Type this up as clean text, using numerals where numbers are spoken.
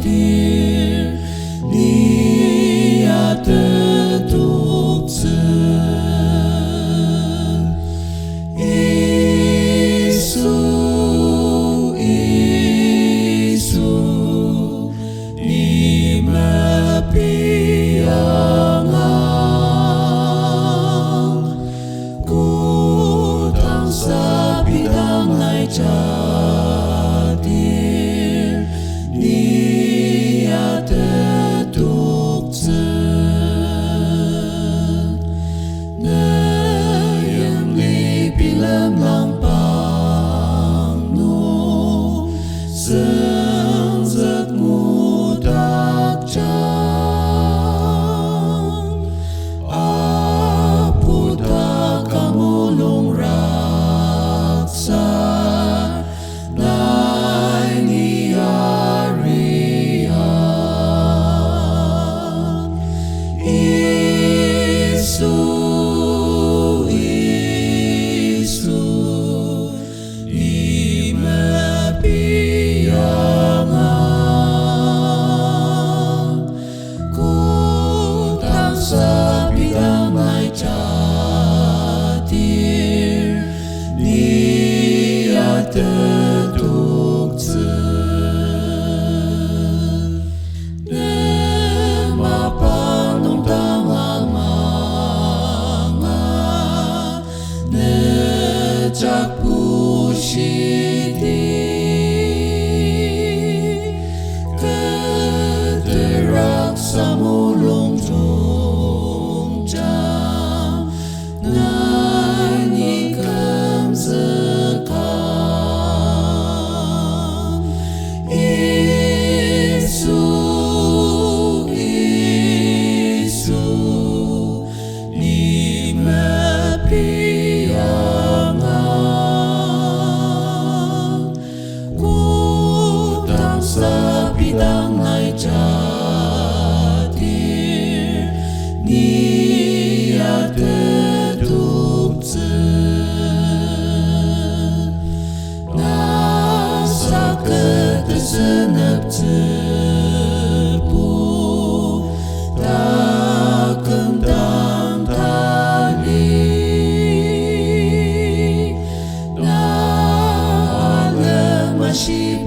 dir nia tetukse Isu Isu ni mapiangang ku tangsa bidang nai jadir nia tetukse nayang li bilam lampang nu seng zet ngudak jang aputa kamulung raksa nai niaria Isu Isu ni mapiangang ku tangsa bidang nai jadir nia tetukse nemapan nong tangan manga nejak pusiti kederak samulung tungjang nai nikam sekang Isu Isu ni mapiangang ku tangsa bidang nai jadir nia tetukse nasa ketesenep cepu tak kentang tali na masih